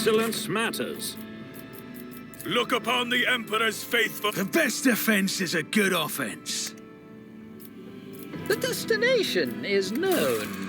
Excellence matters. Look upon the Emperor's faithful... The best defense is a good offense. The destination is known.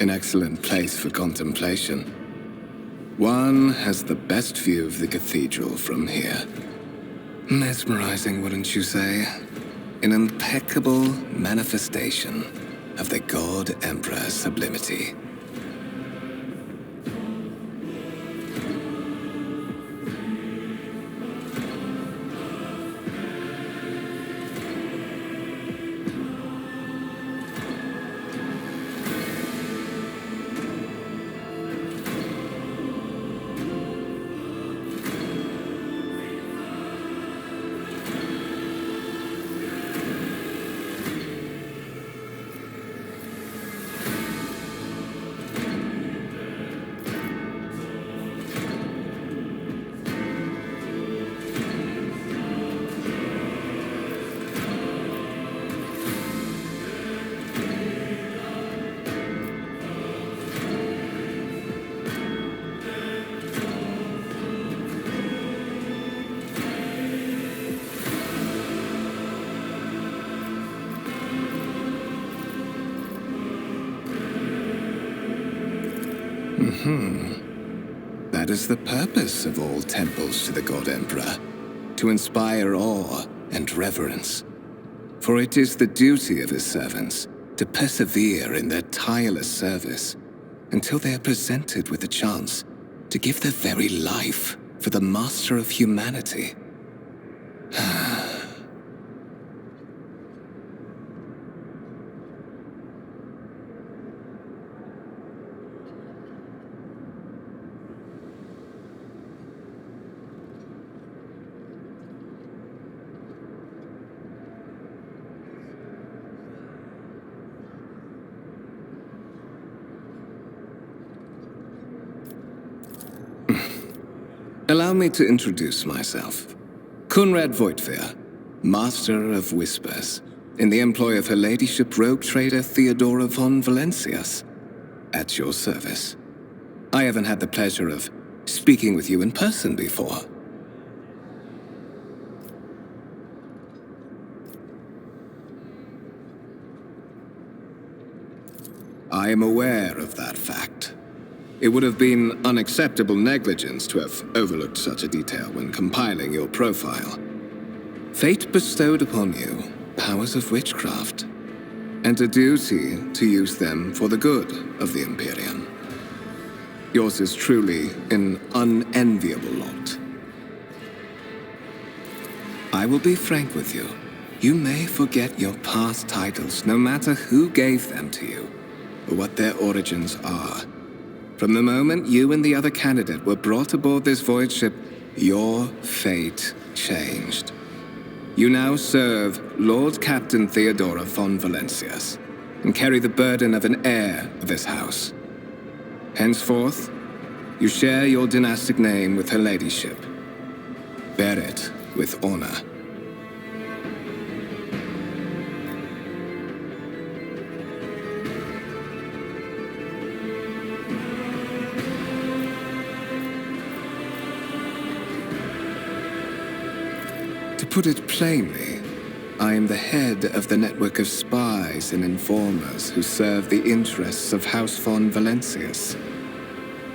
An excellent place for contemplation. One has the best view of the cathedral from here. Mesmerizing, wouldn't you say? An impeccable manifestation of the God Emperor's sublimity. That is the purpose of all temples to the God Emperor, to inspire awe and reverence. For it is the duty of his servants to persevere in their tireless service until they are presented with the chance to give their very life for the master of humanity. Allow me to introduce myself. Conrad Voigtveer, Master of Whispers, in the employ of Her Ladyship Rogue Trader Theodora von Valencias, at your service. I haven't had the pleasure of speaking with you in person before. I am aware of that fact. It would have been unacceptable negligence to have overlooked such a detail when compiling your profile. Fate bestowed upon you powers of witchcraft, and a duty to use them for the good of the Imperium. Yours is truly an unenviable lot. I will be frank with you. You may forget your past titles, no matter who gave them to you, or what their origins are. From the moment you and the other candidate were brought aboard this void ship, your fate changed. You now serve Lord Captain Theodora von Valencias, and carry the burden of an heir of this house. Henceforth, you share your dynastic name with Her Ladyship. Bear it with honor. To put it plainly, I am the head of the network of spies and informers who serve the interests of House von Valencias.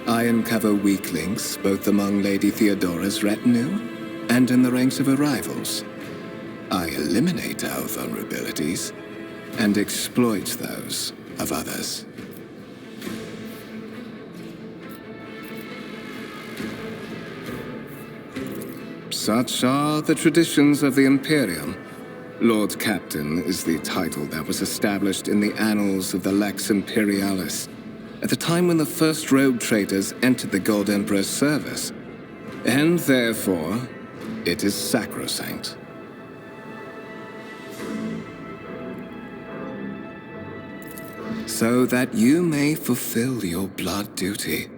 I uncover weak links both among Lady Theodora's retinue and in the ranks of her rivals. I eliminate our vulnerabilities and exploit those of others. Such are the traditions of the Imperium. Lord Captain is the title that was established in the annals of the Lex Imperialis at the time when the first rogue traders entered the God Emperor's service, and therefore, it is sacrosanct. So that you may fulfill your blood duty,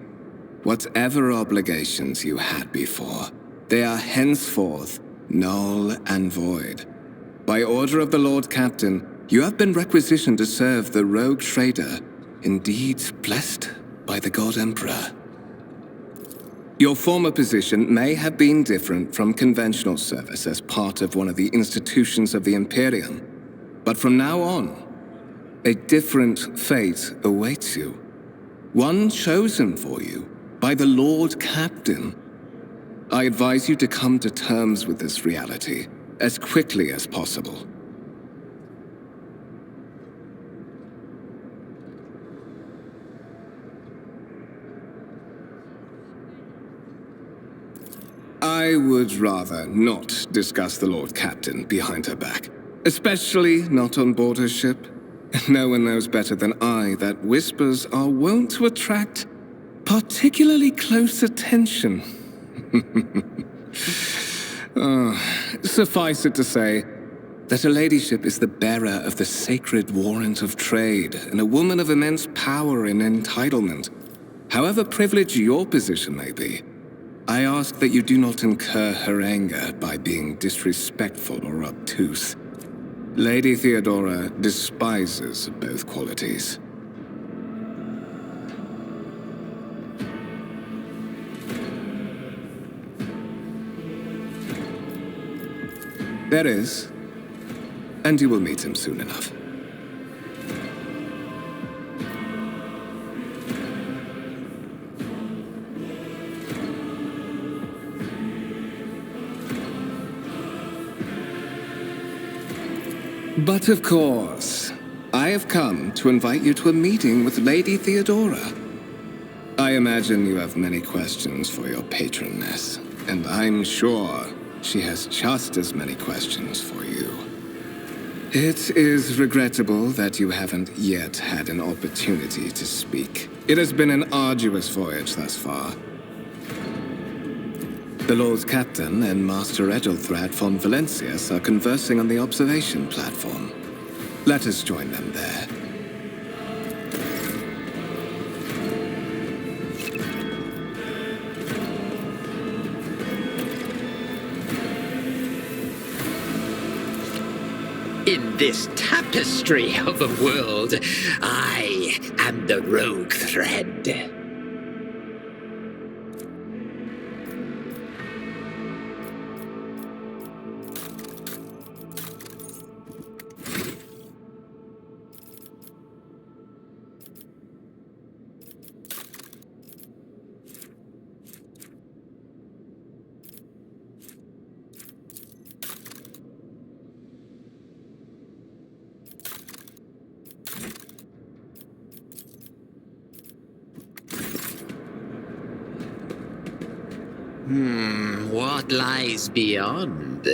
whatever obligations you had before, they are henceforth null and void. By order of the Lord Captain, you have been requisitioned to serve the rogue trader, indeed blessed by the God Emperor. Your former position may have been different from conventional service as part of one of the institutions of the Imperium, but from now on, a different fate awaits you. One chosen for you by the Lord Captain. I advise you to come to terms with this reality as quickly as possible. I would rather not discuss the Lord Captain behind her back, especially not on board her ship. No one knows better than I that whispers are wont to attract particularly close attention. Suffice it to say that her ladyship is the bearer of the sacred warrant of trade and a woman of immense power and entitlement. However privileged your position may be, I ask that you do not incur her anger by being disrespectful or obtuse. Lady Theodora despises both qualities. There is, and you will meet him soon enough. But of course, I have come to invite you to a meeting with Lady Theodora. I imagine you have many questions for your patroness, and I'm sure she has just as many questions for you. It is regrettable that you haven't yet had an opportunity to speak. It has been an arduous voyage thus far. The Lord Captain and Master Edelthrad von Valencius are conversing on the observation platform. Let us join them there. In this tapestry of a world, I am the rogue thread. What lies beyond?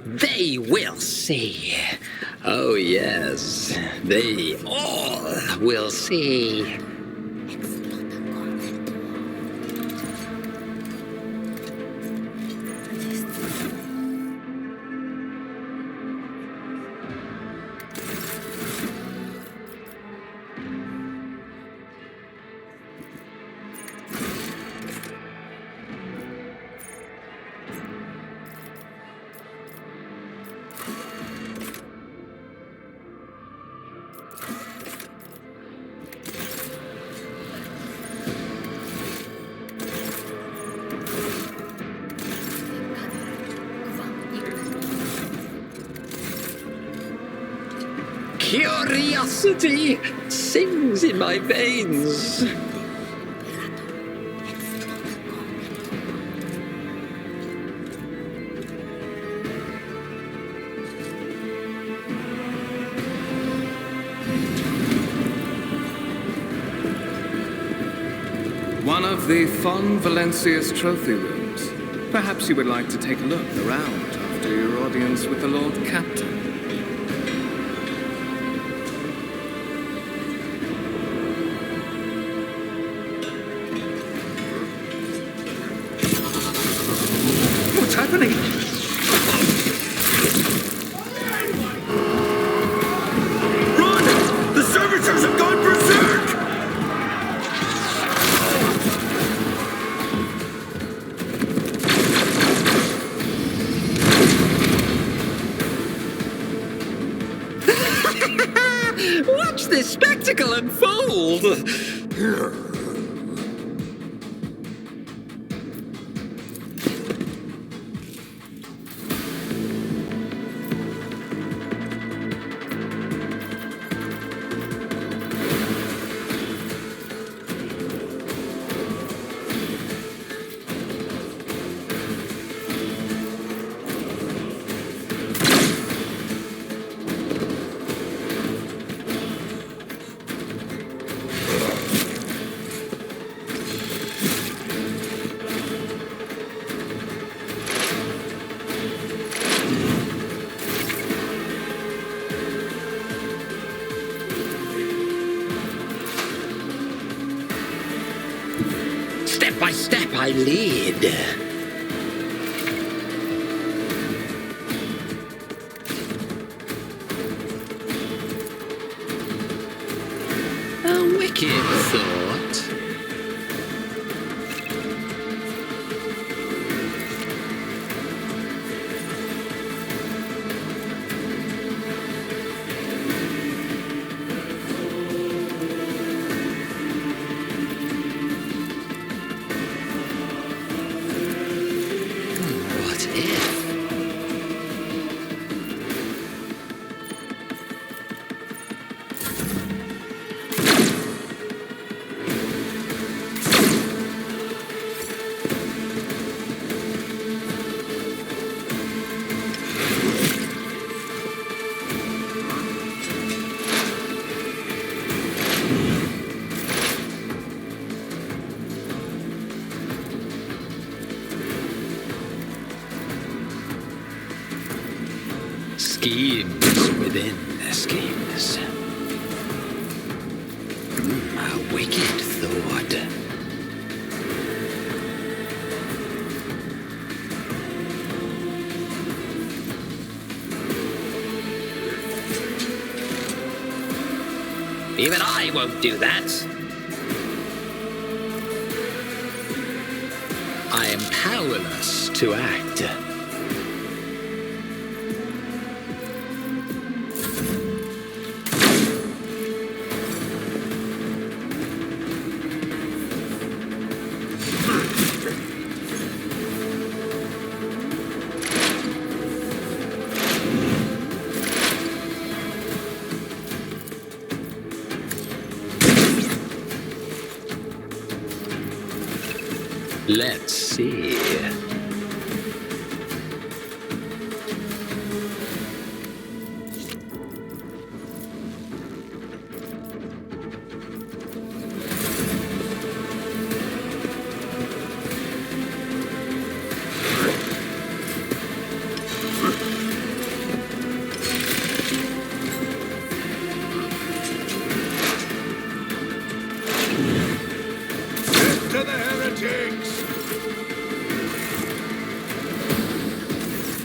They will see. Oh, yes. They all will see. Curiosity sings in my veins. One of the von Valencius trophy rooms. Perhaps you would like to take a look around after your audience with the Lord Captain. What's happening? Watch this spectacle unfold! Step by step I lead. A wicked thought. What if? Schemes within schemes. A wicked thought. Even I won't do that. I am powerless to act. Let's see. To the heretics!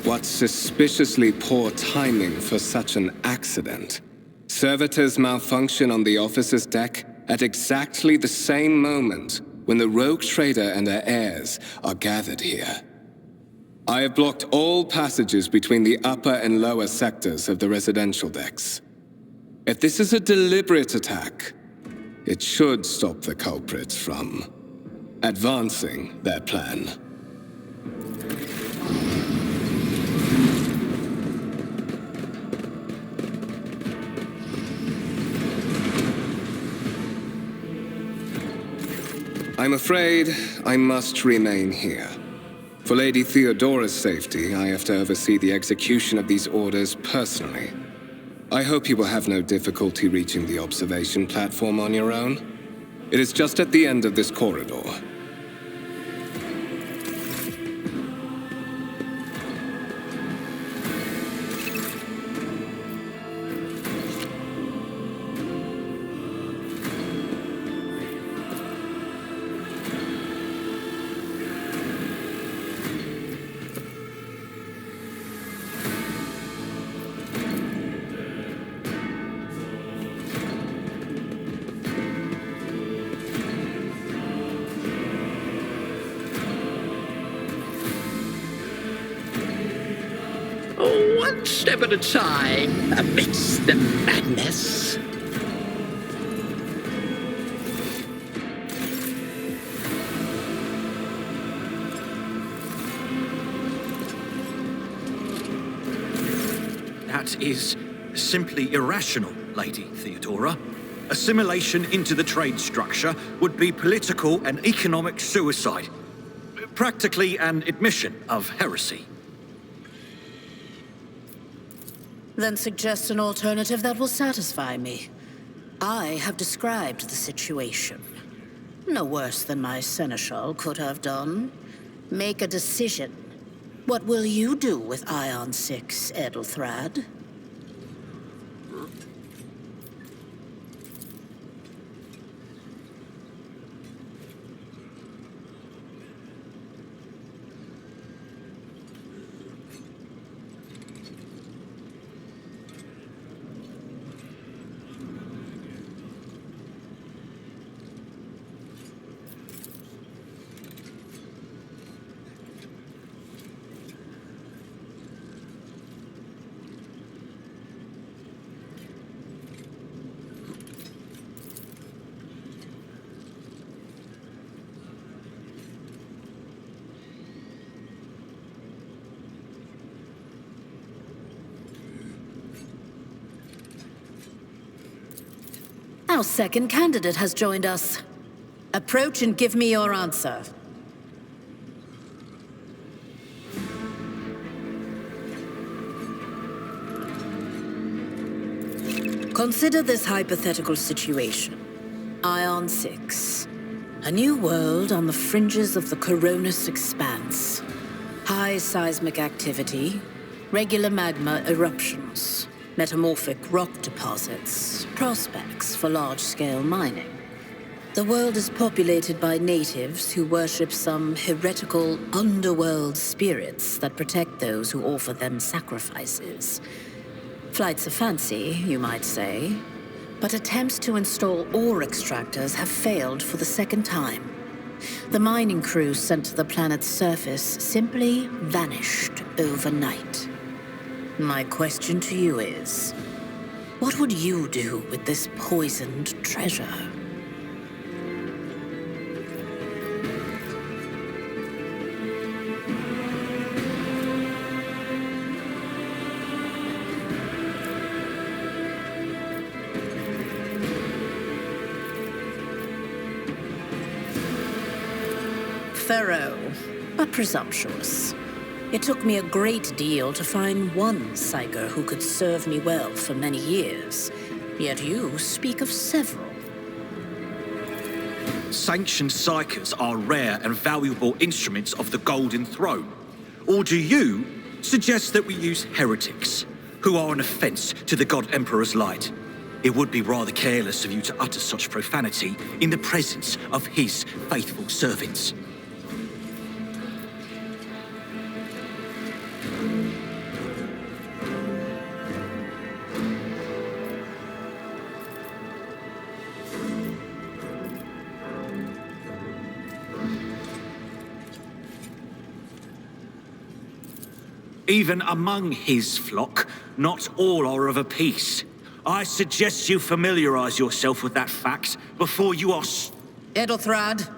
What suspiciously poor timing for such an accident. Servitors malfunction on the officer's deck at exactly the same moment when the rogue trader and her heirs are gathered here. I have blocked all passages between the upper and lower sectors of the residential decks. If this is a deliberate attack, it should stop the culprits from advancing their plan. I'm afraid I must remain here. For Lady Theodora's safety, I have to oversee the execution of these orders personally. I hope you will have no difficulty reaching the observation platform on your own. It is just at the end of this corridor. one step at a time amidst the madness. That is simply irrational, Lady Theodora. Assimilation into the trade structure would be political and economic suicide. Practically an admission of heresy. Then suggest an alternative that will satisfy me. I have described the situation. No worse than my seneschal could have done. Make a decision. What will you do with Ion 6, Edelthrad? Our second candidate has joined us. Approach and give me your answer. Consider this hypothetical situation. Ion 6. A new world on the fringes of the Coronis expanse. High seismic activity, regular magma eruptions, metamorphic rock deposits, prospects for large-scale mining. The world is populated by natives who worship some heretical underworld spirits that protect those who offer them sacrifices. Flights of fancy, you might say, but attempts to install ore extractors have failed for the second time. The mining crew sent to the planet's surface simply vanished overnight. My question to you is, what would you do with this poisoned treasure? Thorough, but presumptuous. It took me a great deal to find one psyker who could serve me well for many years. Yet you speak of several. Sanctioned psykers are rare and valuable instruments of the Golden Throne. Or do you suggest that we use heretics, who are an offense to the God Emperor's light? It would be rather careless of you to utter such profanity in the presence of his faithful servants. Even among his flock, not all are of a piece. I suggest you familiarize yourself with that fact before you are... Edelthrad,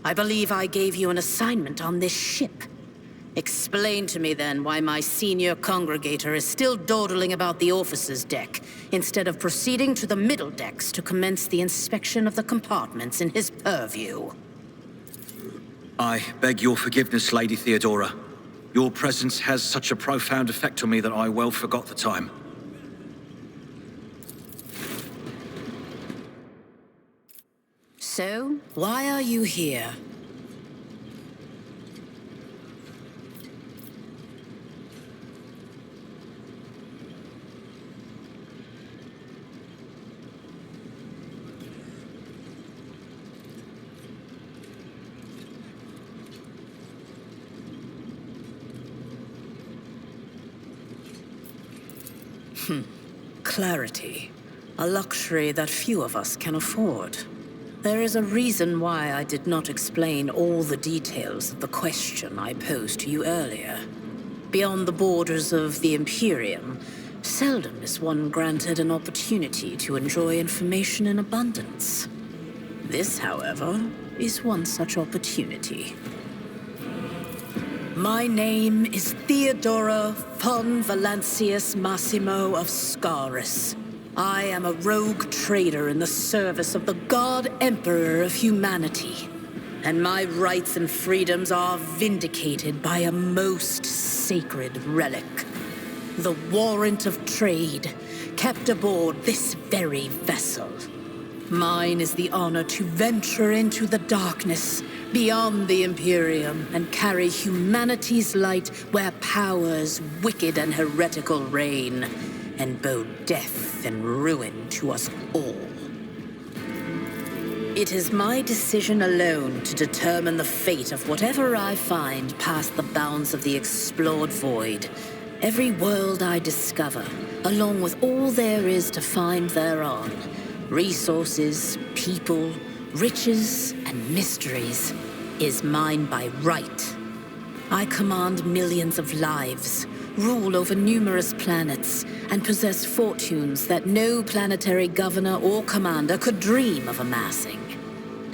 I believe I gave you an assignment on this ship. Explain to me then why my senior congregator is still dawdling about the officer's deck, instead of proceeding to the middle decks to commence the inspection of the compartments in his purview. I beg your forgiveness, Lady Theodora. Your presence has such a profound effect on me that I well forgot the time. So, why are you here? Clarity. A luxury that few of us can afford. There is a reason why I did not explain all the details of the question I posed to you earlier. Beyond the borders of the Imperium, seldom is one granted an opportunity to enjoy information in abundance. This, however, is one such opportunity. My name is Theodora von Valancius Massimo of Scaris. I am a rogue trader in the service of the God Emperor of humanity. And my rights and freedoms are vindicated by a most sacred relic. The warrant of trade, kept aboard this very vessel. Mine is the honor to venture into the darkness, beyond the Imperium, and carry humanity's light where powers wicked and heretical reign, and bow death and ruin to us all. It is my decision alone to determine the fate of whatever I find past the bounds of the explored void. Every world I discover, along with all there is to find thereon, resources, people, riches, and mysteries, is mine by right. I command millions of lives, rule over numerous planets, and possess fortunes that no planetary governor or commander could dream of amassing.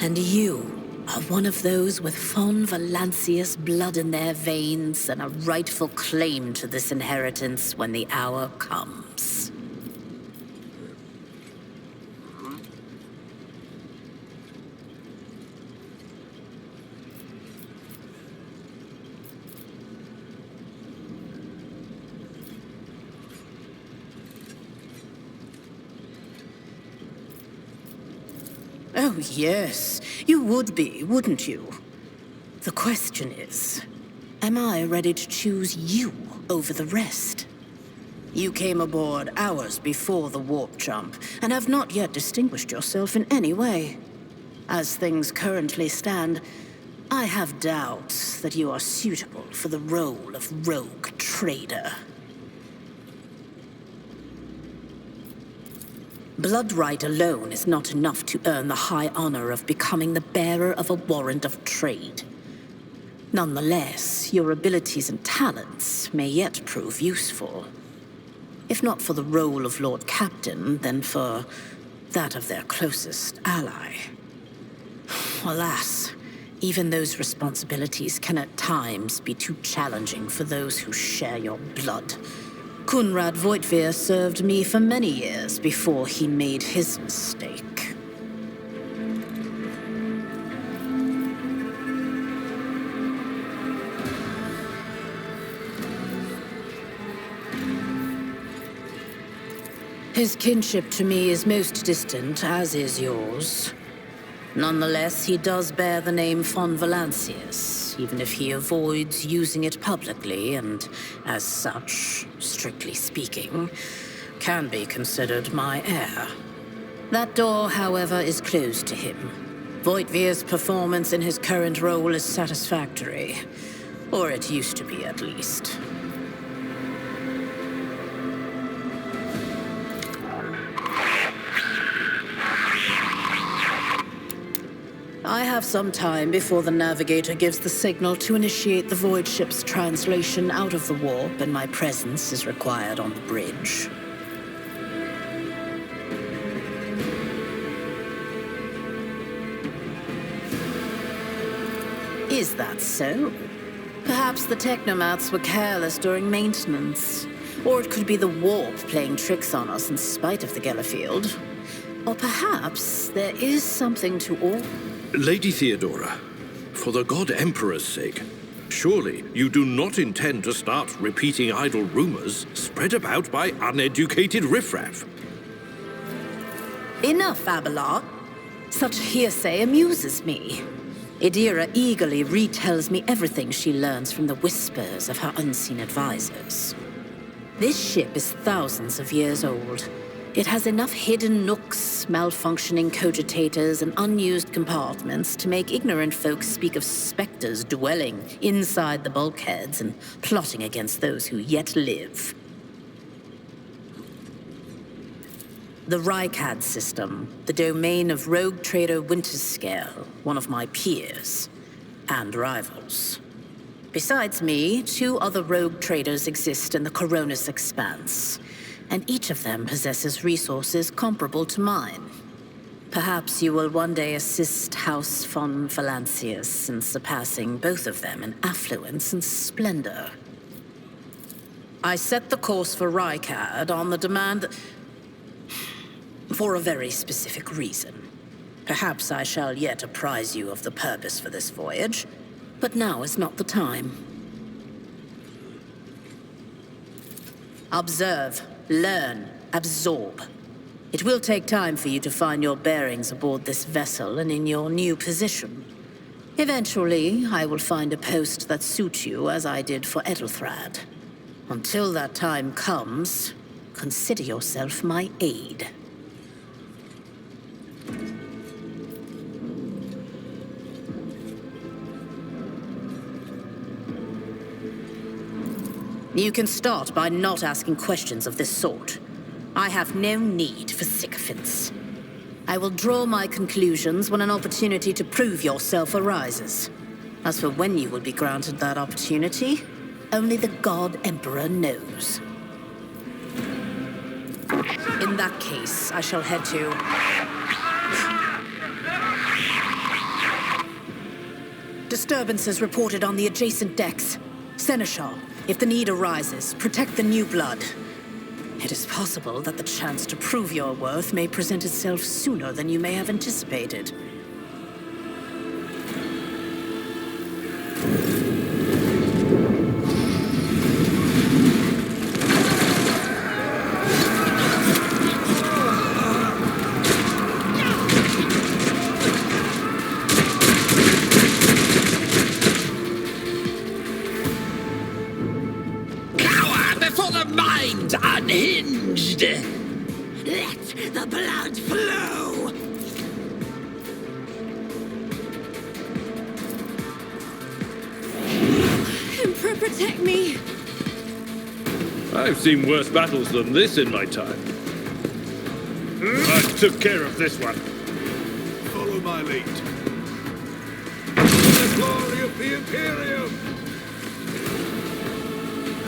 And you are one of those with von Valancius blood in their veins and a rightful claim to this inheritance when the hour comes. Oh, yes. You would be, wouldn't you? The question is, am I ready to choose you over the rest? You came aboard hours before the warp jump, and have not yet distinguished yourself in any way. As things currently stand, I have doubts that you are suitable for the role of rogue trader. Blood right alone is not enough to earn the high honor of becoming the bearer of a warrant of trade. Nonetheless, your abilities and talents may yet prove useful. If not for the role of Lord Captain, then for that of their closest ally. Alas, even those responsibilities can at times be too challenging for those who share your blood. Kunrad Voitvir served me for many years before he made his mistake. His kinship to me is most distant, as is yours. Nonetheless, he does bear the name von Valancius, even if he avoids using it publicly, and as such, strictly speaking, can be considered my heir. That door, however, is closed to him. Voitvir's performance in his current role is satisfactory. Or it used to be, at least. I have some time before the navigator gives the signal to initiate the void ship's translation out of the warp, and my presence is required on the bridge. Is that so? Perhaps the technomats were careless during maintenance. Or it could be the warp playing tricks on us in spite of the Gellerfield. Or perhaps there is something to all... Lady Theodora, for the God Emperor's sake, surely you do not intend to start repeating idle rumors spread about by uneducated riffraff. Enough, Abelard. Such hearsay amuses me. Idira eagerly retells me everything she learns from the whispers of her unseen advisors. This ship is thousands of years old. It has enough hidden nooks, malfunctioning cogitators, and unused compartments to make ignorant folks speak of specters dwelling inside the bulkheads and plotting against those who yet live. The Rykad system, the domain of rogue trader Winterscale, one of my peers and rivals. Besides me, 2 other rogue traders exist in the Coronis Expanse, and each of them possesses resources comparable to mine. Perhaps you will one day assist House von Valancius in surpassing both of them in affluence and splendor. I set the course for Rykad on the demand for a very specific reason. Perhaps I shall yet apprise you of the purpose for this voyage, but now is not the time. Observe, learn, absorb. It will take time for you to find your bearings aboard this vessel and in your new position. Eventually, I will find a post that suits you as I did for Edelthrad. Until that time comes, consider yourself my aide. You can start by not asking questions of this sort. I have no need for sycophants. I will draw my conclusions when an opportunity to prove yourself arises. As for when you will be granted that opportunity, only the God Emperor knows. In that case, I shall head to... Disturbances reported on the adjacent decks. Seneschal, if the need arises, protect the new blood. It is possible that the chance to prove your worth may present itself sooner than you may have anticipated. Unhinged! Let the blood flow! Emperor, protect me! I've seen worse battles than this in my time. I took care of this one. Follow my lead. The glory of the Imperium!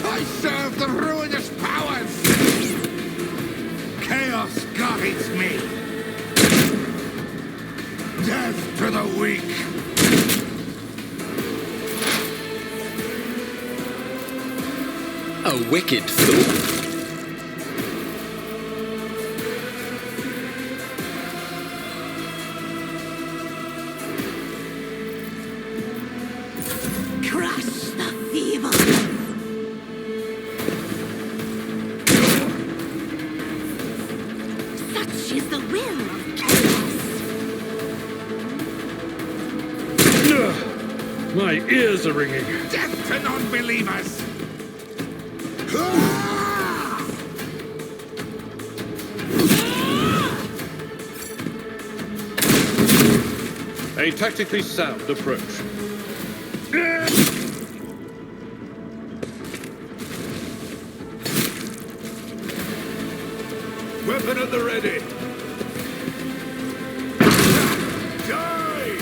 I serve the ruinous powers! Chaos guides me! Death to the weak! A wicked thought. My ears are ringing. Death to non-believers! A tactically sound approach. Weapon at the ready! Die!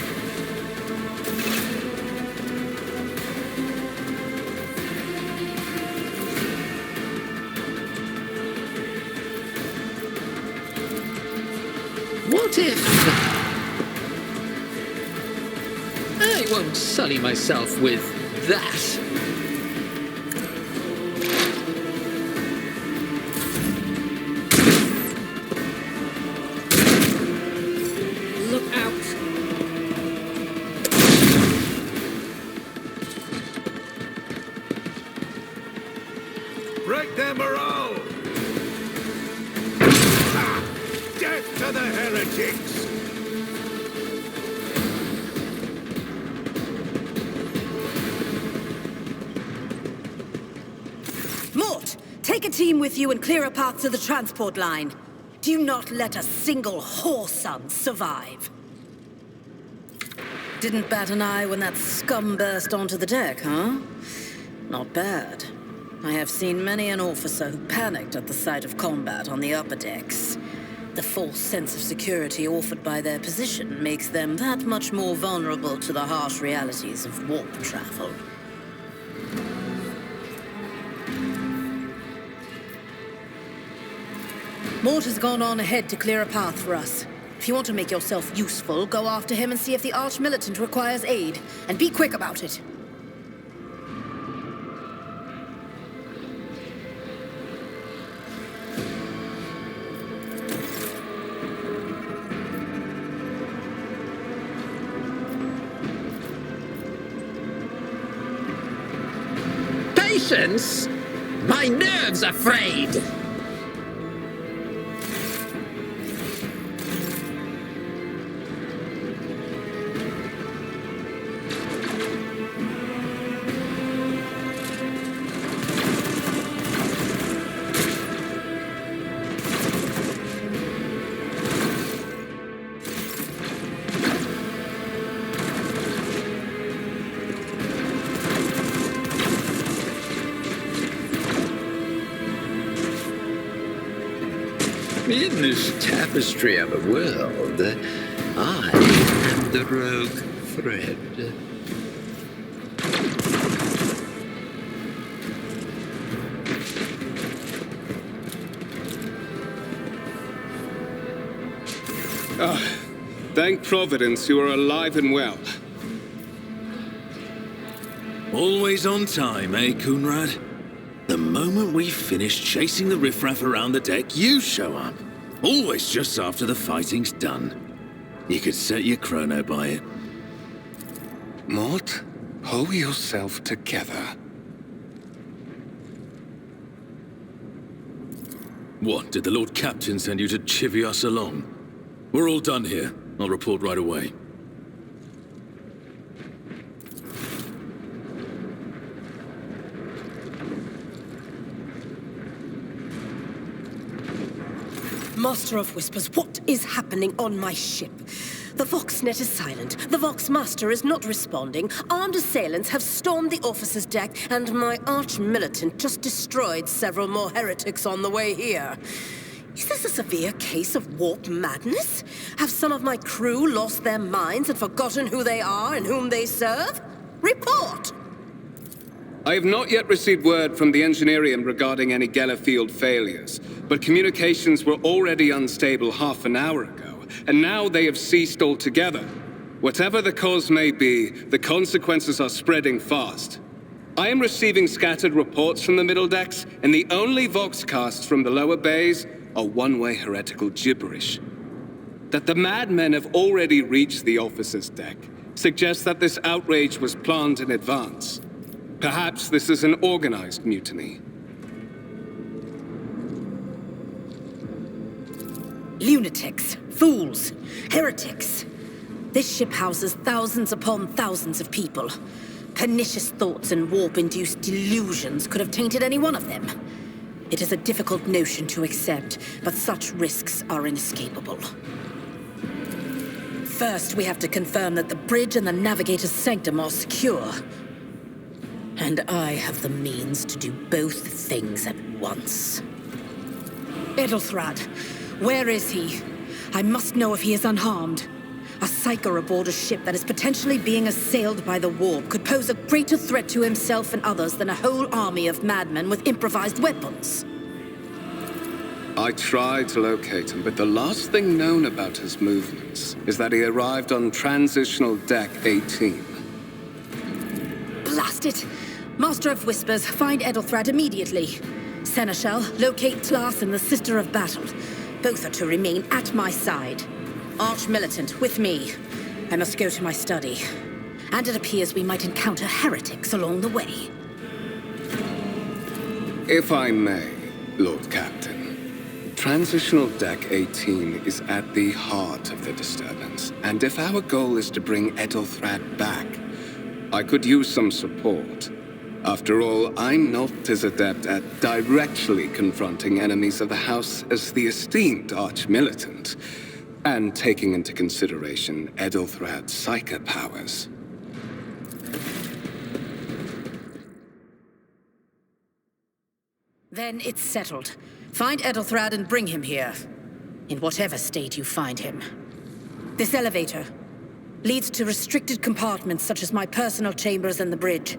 What if... I won't sully myself with that. Look out! Break their morale! Death to the heretics! Mort, take a team with you and clear a path to the transport line. Do not let a single whoreson survive. Didn't bat an eye when that scum burst onto the deck, huh? Not bad. I have seen many an officer who panicked at the sight of combat on the upper decks. The false sense of security offered by their position makes them that much more vulnerable to the harsh realities of warp travel. Mort has gone on ahead to clear a path for us. If you want to make yourself useful, go after him and see if the Arch-Militant requires aid. And be quick about it. Patience? My nerves are frayed. In this tapestry of a world, I am the rogue thread. Thank Providence you are alive and well. Always on time, eh, Coonrad? The moment we finish chasing the riffraff around the deck, you show up. Always just after the fighting's done. You could set your chrono by it. Mort, pull yourself together. What, did the Lord Captain send you to chivvy us along? We're all done here. I'll report right away. Master of Whispers, what is happening on my ship? The Voxnet is silent. The Voxmaster is not responding. Armed assailants have stormed the officer's deck, and my arch-militant just destroyed several more heretics on the way here. Is this a severe case of warp madness? Have some of my crew lost their minds and forgotten who they are and whom they serve? Report! I have not yet received word from the Engineering regarding any Gellerfield failures, but communications were already unstable half an hour ago, and now they have ceased altogether. Whatever the cause may be, the consequences are spreading fast. I am receiving scattered reports from the middle decks, and the only voxcasts from the lower bays are one-way heretical gibberish. That the madmen have already reached the officer's deck suggests that this outrage was planned in advance. Perhaps this is an organized mutiny. Lunatics, fools, heretics. This ship houses thousands upon thousands of people. Pernicious thoughts and warp-induced delusions could have tainted any one of them. It is a difficult notion to accept, but such risks are inescapable. First, we have to confirm that the bridge and the navigator's sanctum are secure. And I have the means to do both things at once. Edelthrad, where is he? I must know if he is unharmed. A psyker aboard a ship that is potentially being assailed by the warp could pose a greater threat to himself and others than a whole army of madmen with improvised weapons. I tried to locate him, but the last thing known about his movements is that he arrived on Transitional Deck 18. Blast it! Master of Whispers, find Edelthrad immediately. Seneschal, locate Tlas and the Sister of Battle. Both are to remain at my side. Arch-Militant, with me. I must go to my study. And it appears we might encounter heretics along the way. If I may, Lord Captain, Transitional Deck 18 is at the heart of the disturbance, and if our goal is to bring Edelthrad back, I could use some support. After all, I'm not as adept at directly confronting enemies of the House as the esteemed Arch-Militant, and taking into consideration Edelthrad's psyker powers. Then it's settled. Find Edelthrad and bring him here. In whatever state you find him. This elevator leads to restricted compartments such as my personal chambers and the bridge.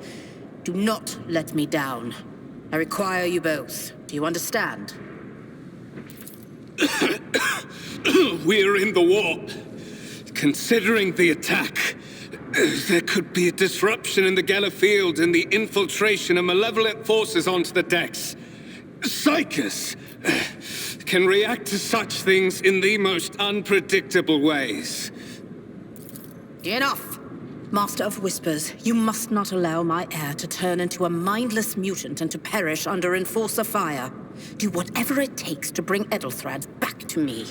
Do not let me down. I require you both. Do you understand? We're in the warp. Considering the attack, there could be a disruption in the Geller field and the infiltration of malevolent forces onto the decks. Psychus can react to such things in the most unpredictable ways. Enough! Master of Whispers, you must not allow my heir to turn into a mindless mutant and to perish under Enforcer fire. Do whatever it takes to bring Edelthrad back to me.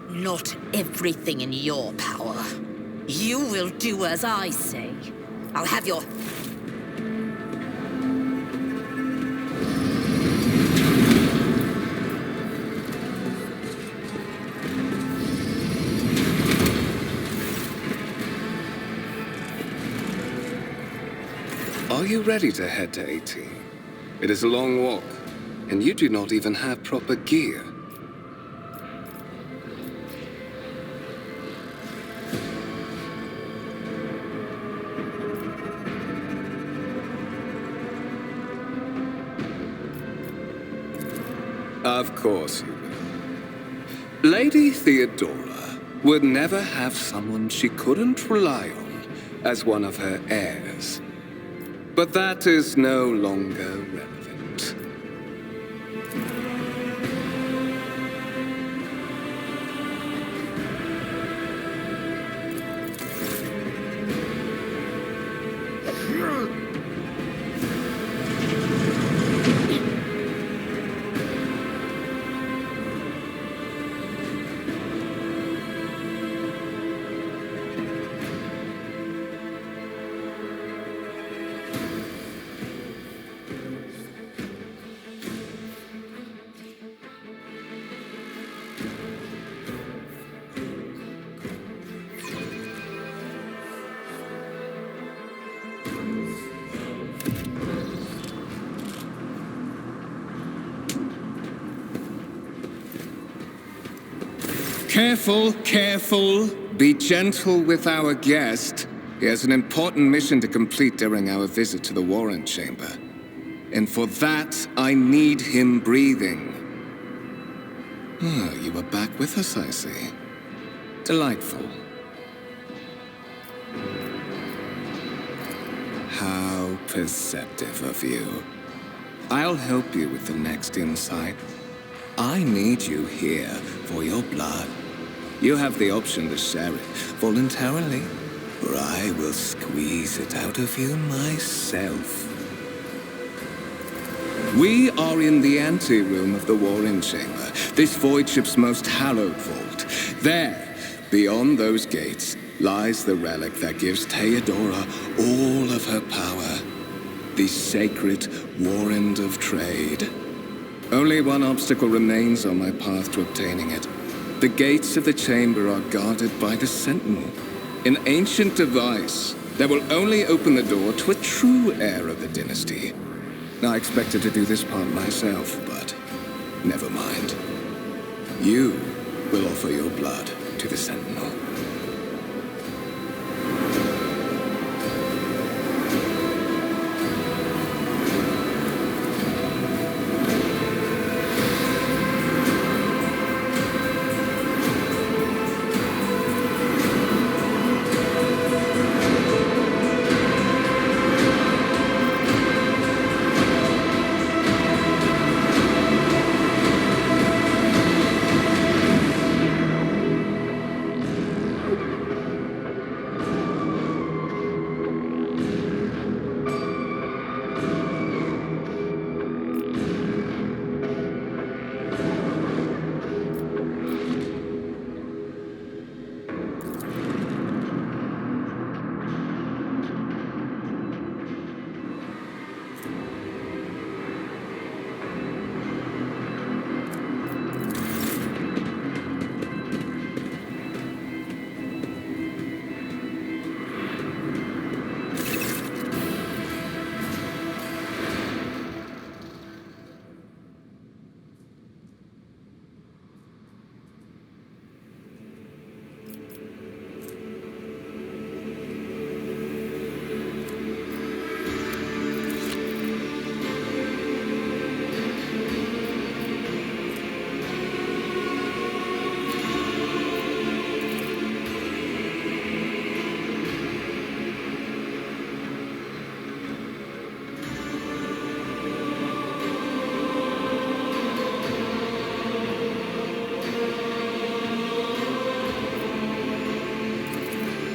Not everything in your power. You will do as I say. I'll have your... Are you ready to head to 18? It is a long walk, and you do not even have proper gear. Of course you will. Lady Theodora would never have someone she couldn't rely on as one of her heirs. But that is no longer relevant. Careful, careful. Be gentle with our guest. He has an important mission to complete during our visit to the Warrant Chamber. And for that, I need him breathing. Ah, you are back with us, I see. Delightful. How perceptive of you. I'll help you with the next insight. I need you here for your blood. You have the option to share it voluntarily, or I will squeeze it out of you myself. We are in the anteroom of the Warring Chamber, this void ship's most hallowed vault. There, beyond those gates, lies the relic that gives Theodora all of her power. The sacred Warrant of Trade. Only one obstacle remains on my path to obtaining it. The gates of the chamber are guarded by the Sentinel, an ancient device that will only open the door to a true heir of the dynasty. I expected to do this part myself, but never mind. You will offer your blood to the Sentinel.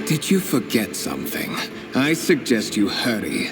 Did you forget something? I suggest you hurry.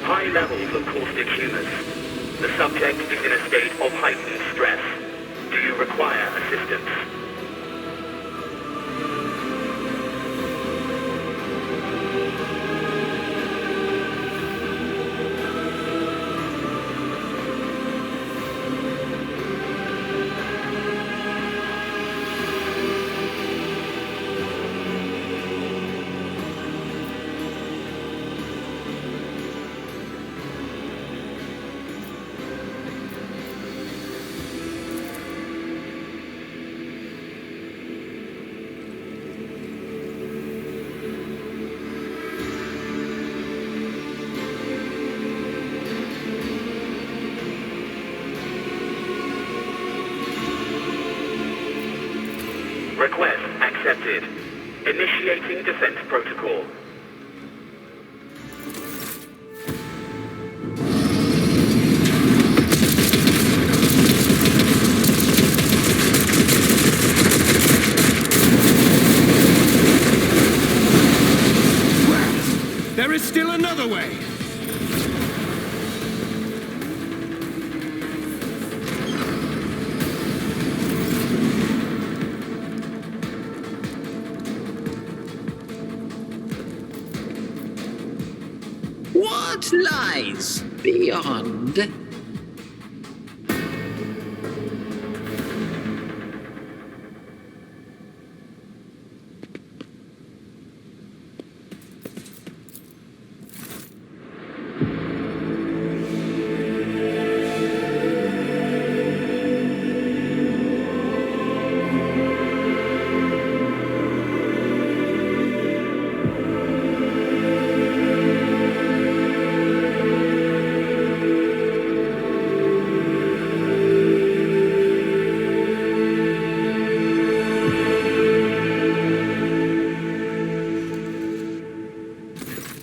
High levels of caustic humus. The subject is in a state of heightened stress. Do you require assistance? Request accepted. Initiating defense protocol. There is still another way! What lies beyond?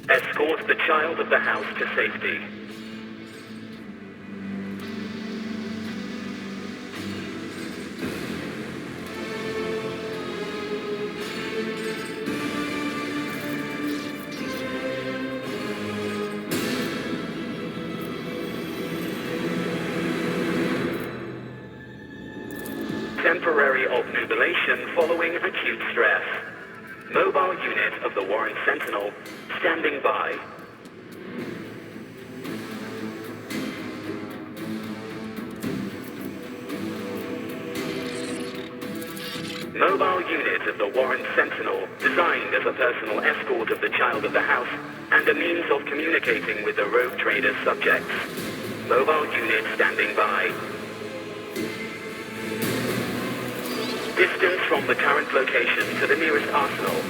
Escort the child of the house to safety. temporary obnubilation following acute stress. Mobile unit of the Warren Sentinel standing by. Mobile unit of the Warren Sentinel, designed as a personal escort of the child of the house and a means of communicating with the rogue trader's subjects. Mobile unit standing by. Distance from the current location to the nearest arsenal.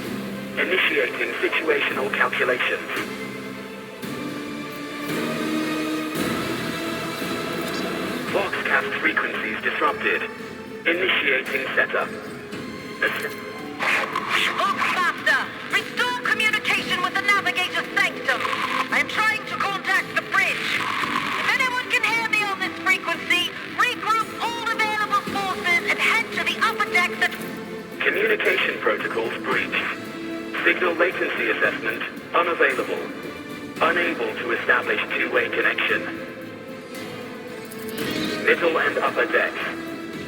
Initiating situational calculations. Voxcast frequencies disrupted. Initiating setup. Voxmaster, restore communication with the Navigator Sanctum. I am trying to contact the bridge. If anyone can hear me on this frequency, regroup all available forces and head to the upper decks at... Communication protocols breached. Signal latency assessment unavailable. Unable to establish two-way connection. Middle and upper decks.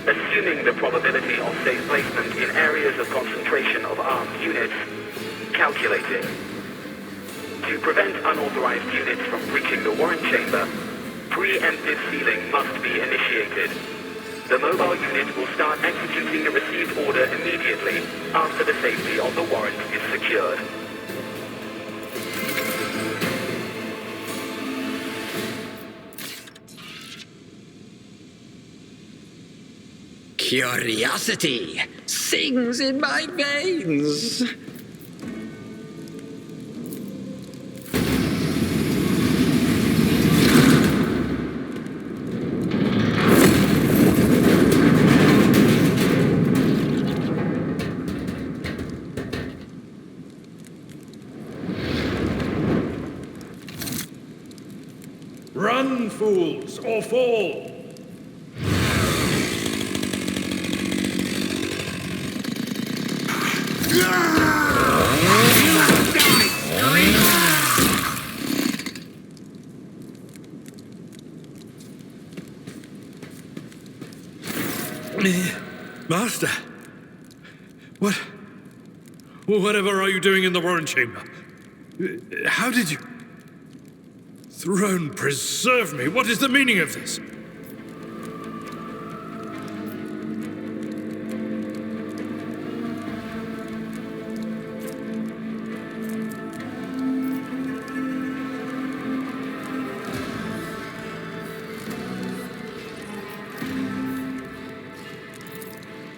Assuming the probability of safe placement in areas of concentration of armed units, calculating. To prevent unauthorized units from breaching the warrant chamber, preemptive sealing must be initiated. The mobile unit will start executing the received order immediately after the safety of the warrant is secured. Curiosity sings in my veins. Run, fools, or fall! Master, whatever are you doing in the warrant chamber? How did you... Throne preserve me, what is the meaning of this?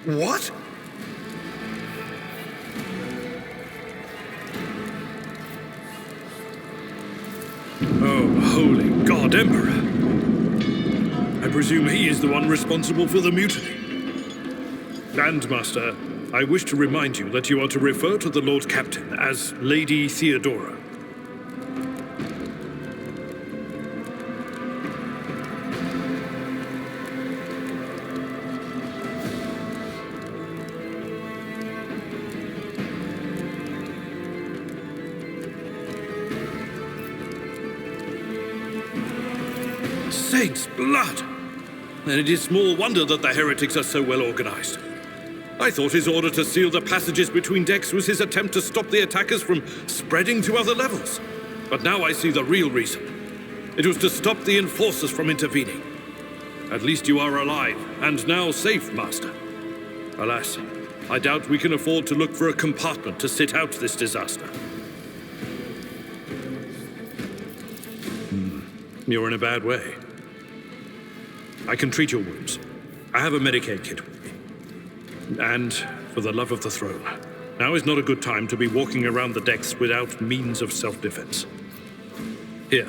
What? Oh, holy God, Emperor! I presume he is the one responsible for the mutiny. Landmaster, I wish to remind you that you are to refer to the Lord Captain as Lady Theodora. Saints' blood! Then it is small wonder that the heretics are so well organized. I thought his order to seal the passages between decks was his attempt to stop the attackers from spreading to other levels. But now I see the real reason. It was to stop the enforcers from intervening. At least you are alive, and now safe, Master. Alas, I doubt we can afford to look for a compartment to sit out this disaster. You're in a bad way. I can treat your wounds. I have a Medicaid kit with me. And, for the love of the throne, now is not a good time to be walking around the decks without means of self-defense. Here,